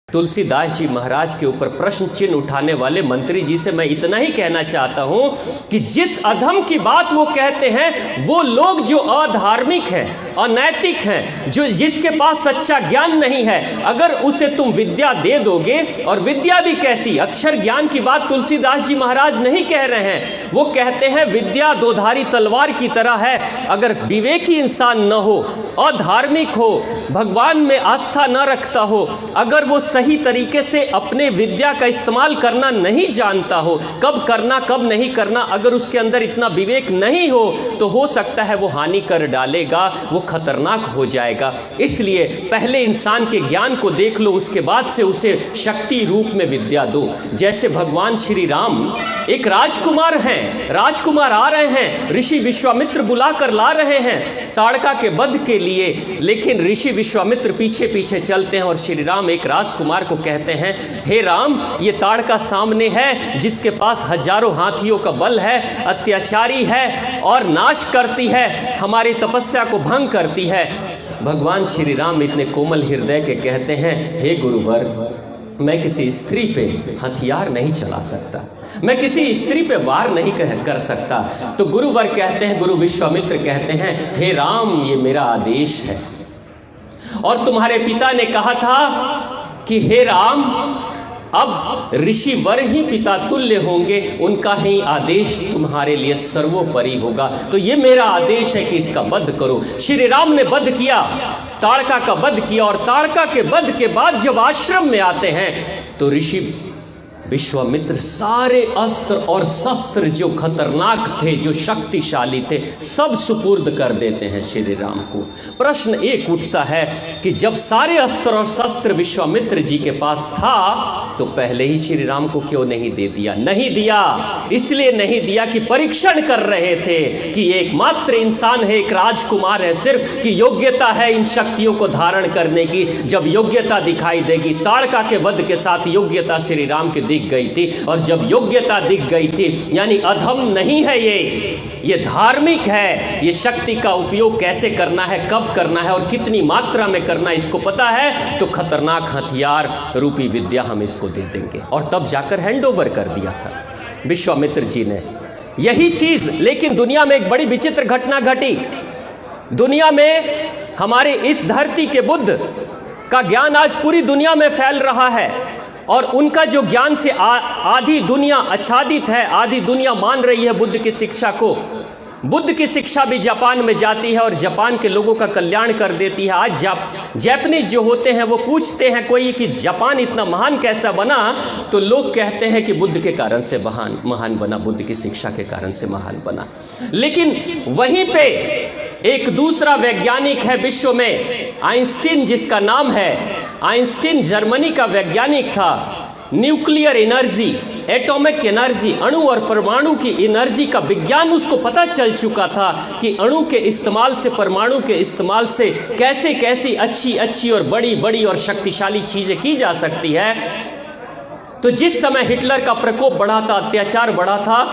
तुलसीदास जी महाराज के ऊपर प्रश्न चिन्ह उठाने वाले मंत्री जी से मैं इतना ही कहना चाहता हूं कि जिस अधम की बात वो कहते हैं, वो लोग जो अधार्मिक हैं, अनैतिक हैं, जो जिसके पास सच्चा ज्ञान नहीं है, अगर उसे तुम विद्या दे दोगे, और विद्या भी कैसी, अक्षर ज्ञान की बात तुलसीदास जी महाराज नहीं कह रहे हैं। वो कहते हैं विद्या दोधारी तलवार की तरह है। अगर विवेकी इंसान न हो, अधार्मिक हो, भगवान में आस्था न रखता हो, अगर वो सही तरीके से अपने विद्या का इस्तेमाल करना नहीं जानता हो, कब करना कब नहीं करना, अगर उसके अंदर इतना विवेक नहीं हो, तो हो सकता है वो हानि कर डालेगा, वो खतरनाक हो जाएगा। इसलिए पहले इंसान के ज्ञान को देख लो, उसके बाद से उसे शक्ति रूप में विद्या दो। जैसे भगवान श्री राम एक राजकुमार हैं, राजकुमार आ रहे हैं, ऋषि विश्वामित्र बुलाकर ला रहे हैं ताड़का के वध के लिए, लेकिन ऋषि विश्वामित्र पीछे पीछे चलते हैं और श्री राम एक राजकुमार को कहते हैं, हे राम, ये ताड़का सामने है जिसके पास हजारों हाथियों का बल है, अत्याचारी है और नाश करती है, हमारी तपस्या को भंग करती है। भगवान श्री राम इतने कोमल हृदय के कहते हैं, हे गुरुवर, मैं किसी स्त्री पे हथियार नहीं चला सकता, मैं किसी स्त्री पे वार नहीं कर सकता। तो गुरुवर कहते हैं, गुरु विश्वामित्र कहते हैं, हे राम, ये मेरा आदेश है, और तुम्हारे पिता ने कहा था कि हे राम, अब ऋषिवर ही पिता तुल्य होंगे, उनका ही आदेश तुम्हारे लिए सर्वोपरि होगा, तो ये मेरा आदेश है कि इसका वध करो। श्री राम ने वध किया, ताड़का का वध किया, और ताड़का के वध के बाद जब आश्रम में आते हैं तो ऋषि विश्वामित्र सारे अस्त्र और शस्त्र जो खतरनाक थे, जो शक्तिशाली थे, सब सुपुर्द कर देते हैं श्री राम को। प्रश्न एक उठता है कि जब सारे अस्त्र और शस्त्र विश्वामित्र जी के पास था, तो पहले ही श्री राम को क्यों नहीं दे दिया? नहीं दिया, इसलिए नहीं दिया कि परीक्षण कर रहे थे कि एकमात्र इंसान है, एक राजकुमार है सिर्फ, कि योग्यता है इन शक्तियों को धारण करने की। जब योग्यता दिखाई देगी, ताड़का के वध के साथ योग्यता श्री राम की गई थी, और जब योग्यता दिख गई थी, यानी अधम नहीं है ये धार्मिक है, ये शक्ति का उपयोग कैसे करना है, कब करना है और कितनी मात्रा में करना है, इसको पता है, तो खतरनाक हथियार रूपी विद्या हम इसको दे देंगे। और तब जाकर हैंडओवर कर दिया था विश्वामित्र जी ने। यही चीज लेकिन दुनिया में एक बड़ी विचित्र घटना घटी। दुनिया में हमारे इस धरती के बुद्ध का ज्ञान आज पूरी दुनिया में फैल रहा है, और उनका जो ज्ञान से आधी दुनिया आच्छादित है, आधी दुनिया मान रही है बुद्ध की शिक्षा को। बुद्ध की शिक्षा भी जापान में जाती है और जापान के लोगों का कल्याण कर देती है। आज जापानीज जो होते हैं वो पूछते हैं कोई कि जापान इतना महान कैसा बना, तो लोग कहते हैं कि बुद्ध के कारण से महान बना, बुद्ध की शिक्षा के कारण से महान बना। लेकिन वहीं पे एक दूसरा वैज्ञानिक है विश्व में, आइंस्टीन जिसका नाम है। आइंस्टीन जर्मनी का वैज्ञानिक था। न्यूक्लियर एनर्जी, एटॉमिक एनर्जी, अणु और परमाणु की एनर्जी का विज्ञान उसको पता चल चुका था कि अणु के इस्तेमाल से, परमाणु के इस्तेमाल से कैसे कैसी अच्छी अच्छी और बड़ी बड़ी और शक्तिशाली चीजें की जा सकती है। तो जिस समय हिटलर का प्रकोप बढ़ा था, अत्याचार बढ़ा था,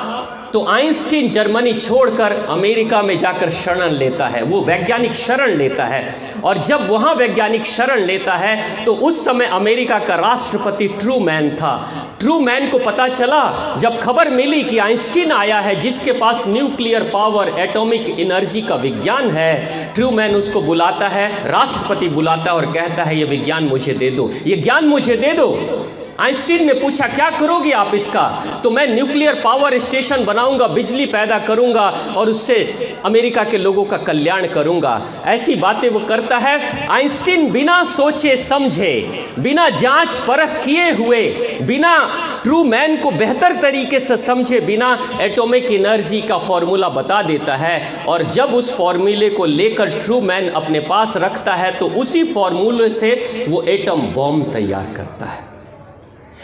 तो आइंस्टीन जर्मनी छोड़कर अमेरिका में जाकर शरण लेता है, वो वैज्ञानिक शरण लेता है। और जब वहां वैज्ञानिक शरण लेता है तो उस समय अमेरिका का राष्ट्रपति ट्रूमैन था। ट्रूमैन को पता चला, जब खबर मिली कि आइंस्टीन आया है जिसके पास न्यूक्लियर पावर, एटॉमिक एनर्जी का विज्ञान है, ट्रूमैन उसको बुलाता है, राष्ट्रपति बुलाता है और कहता है, ये विज्ञान मुझे दे दो, ये ज्ञान मुझे दे दो। आइंस्टीन ने पूछा, क्या करोगे आप इसका? तो मैं न्यूक्लियर पावर स्टेशन बनाऊंगा, बिजली पैदा करूंगा और उससे अमेरिका के लोगों का कल्याण करूंगा। ऐसी बातें वो करता है। आइंस्टीन बिना सोचे समझे, बिना जांच परख किए हुए, बिना ट्रूमैन को बेहतर तरीके से समझे बिना एटॉमिक एनर्जी का फॉर्मूला बता देता है। और जब उस फॉर्मूले को लेकर ट्रूमैन अपने पास रखता है, तो उसी फॉर्मूले से वो एटम बॉम्ब तैयार करता है।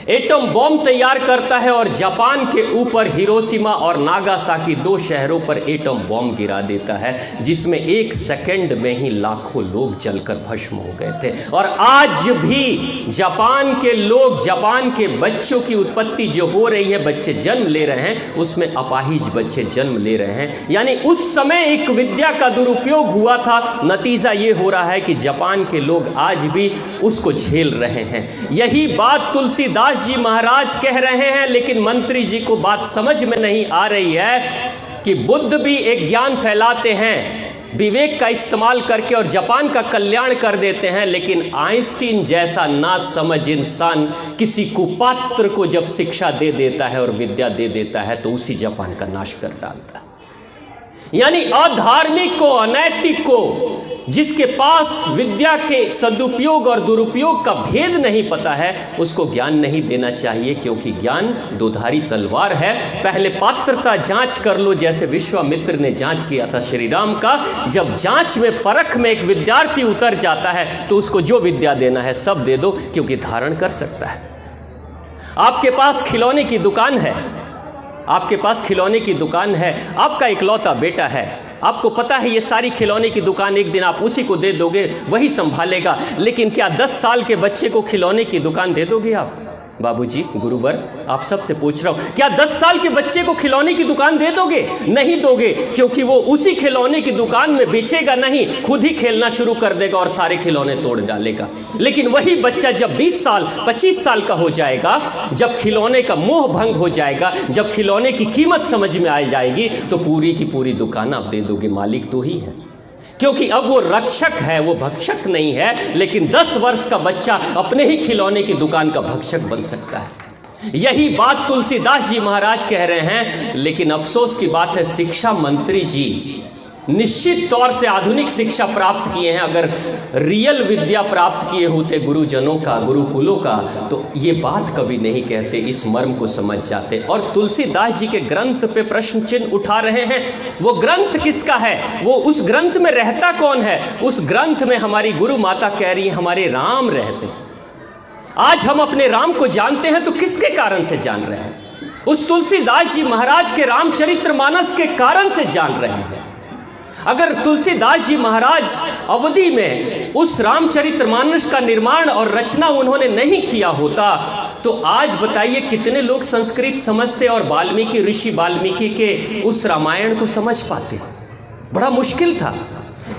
एटम बॉम्ब तैयार करता है और जापान के ऊपर हिरोशिमा और नागासाकी 2 शहरों पर एटम बॉम्ब गिरा देता है, जिसमें 1 सेकंड में ही लाखों लोग जलकर भस्म हो गए थे। और आज भी जापान के लोग, जापान के बच्चों की उत्पत्ति जो हो रही है, बच्चे जन्म ले रहे हैं, उसमें अपाहिज बच्चे जन्म ले रहे हैं। यानी उस समय एक विद्या का दुरुपयोग हुआ था, नतीजा ये हो रहा है कि जापान के लोग आज भी उसको झेल रहे हैं। यही बात तुलसीदास जी महाराज कह रहे हैं, लेकिन मंत्री जी को बात समझ में नहीं आ रही है कि बुद्ध भी एक ज्ञान फैलाते हैं विवेक का इस्तेमाल करके और जापान का कल्याण कर देते हैं, लेकिन आइंस्टीन जैसा ना समझ इंसान किसी कुपात्र को जब शिक्षा दे देता है और विद्या दे देता है तो उसी जापान का नाश कर डालता है। यानी अधार्मिक को, अनैतिक को, जिसके पास विद्या के सदुपयोग और दुरुपयोग का भेद नहीं पता है, उसको ज्ञान नहीं देना चाहिए, क्योंकि ज्ञान दोधारी तलवार है। पहले पात्रता जांच कर लो, जैसे विश्वामित्र ने जांच किया था श्री राम का। जब जांच में, परख में एक विद्यार्थी उतर जाता है तो उसको जो विद्या देना है सब दे दो, क्योंकि धारण कर सकता है। आपके पास खिलौने की दुकान है, आपके पास खिलौने की दुकान है, आपका इकलौता बेटा है, आपको पता है ये सारी खिलौने की दुकान एक दिन आप उसी को दे दोगे, वही संभालेगा, लेकिन क्या 10 साल के बच्चे को खिलौने की दुकान दे दोगे आप? बाबूजी, गुरुवर, आप सबसे पूछ रहा हूं, क्या 10 साल के बच्चे को खिलौने की दुकान दे दोगे? नहीं दोगे, क्योंकि वो उसी खिलौने की दुकान में बेचेगा नहीं, खुद ही खेलना शुरू कर देगा और सारे खिलौने तोड़ डालेगा। लेकिन वही बच्चा जब 20 साल 25 साल का हो जाएगा, जब खिलौने का मोह भंग हो जाएगा, जब खिलौने की कीमत समझ में आ जाएगी, तो पूरी की पूरी दुकान आप दे दोगे, मालिक तो ही है। क्योंकि अब वो रक्षक है, वो भक्षक नहीं है। लेकिन 10 वर्ष का बच्चा अपने ही खिलौने की दुकान का भक्षक बन सकता है। यही बात तुलसीदास जी महाराज कह रहे हैं। लेकिन अफसोस की बात है, शिक्षा मंत्री जी निश्चित तौर से आधुनिक शिक्षा प्राप्त किए हैं। अगर रियल विद्या प्राप्त किए होते गुरुजनों का, गुरुकुलों का, तो ये बात कभी नहीं कहते, इस मर्म को समझ जाते। और तुलसीदास जी के ग्रंथ पे प्रश्न चिन्ह उठा रहे हैं। वो ग्रंथ किसका है? वो उस ग्रंथ में रहता कौन है? उस ग्रंथ में हमारी गुरु माता कह रही है हमारे राम रहते हैं। आज हम अपने राम को जानते हैं तो किसके कारण से जान रहे हैं? उस तुलसीदास जी महाराज के रामचरितमानस के कारण से जान रहे हैं। अगर तुलसीदास जी महाराज अवधि में उस रामचरितमानस का निर्माण और रचना उन्होंने नहीं किया होता, तो आज बताइए कितने लोग संस्कृत समझते और वाल्मीकि, ऋषि वाल्मीकि के उस रामायण को समझ पाते? बड़ा मुश्किल था।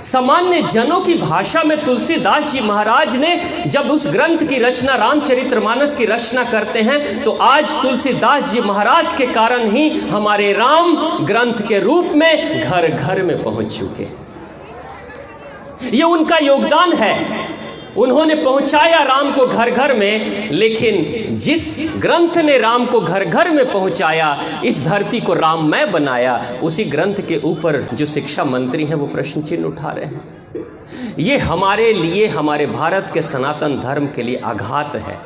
सामान्य जनों की भाषा में तुलसीदास जी महाराज ने जब उस ग्रंथ की रचना, रामचरितमानस की रचना करते हैं, तो आज तुलसीदास जी महाराज के कारण ही हमारे राम ग्रंथ के रूप में घर घर में पहुंच चुके। ये उनका योगदान है, उन्होंने पहुंचाया राम को घर घर में। लेकिन जिस ग्रंथ ने राम को घर घर में पहुंचाया, इस धरती को राममय बनाया, उसी ग्रंथ के ऊपर जो शिक्षा मंत्री हैं वो प्रश्न चिन्ह उठा रहे हैं। ये हमारे लिए, हमारे भारत के सनातन धर्म के लिए आघात है।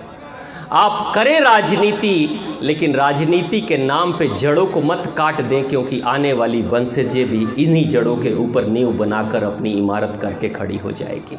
आप करें राजनीति, लेकिन राजनीति के नाम पे जड़ों को मत काट दें, क्योंकि आने वाली वंशजें भी इन्हीं जड़ों के ऊपर नींव बनाकर अपनी इमारत करके खड़ी हो जाएगी।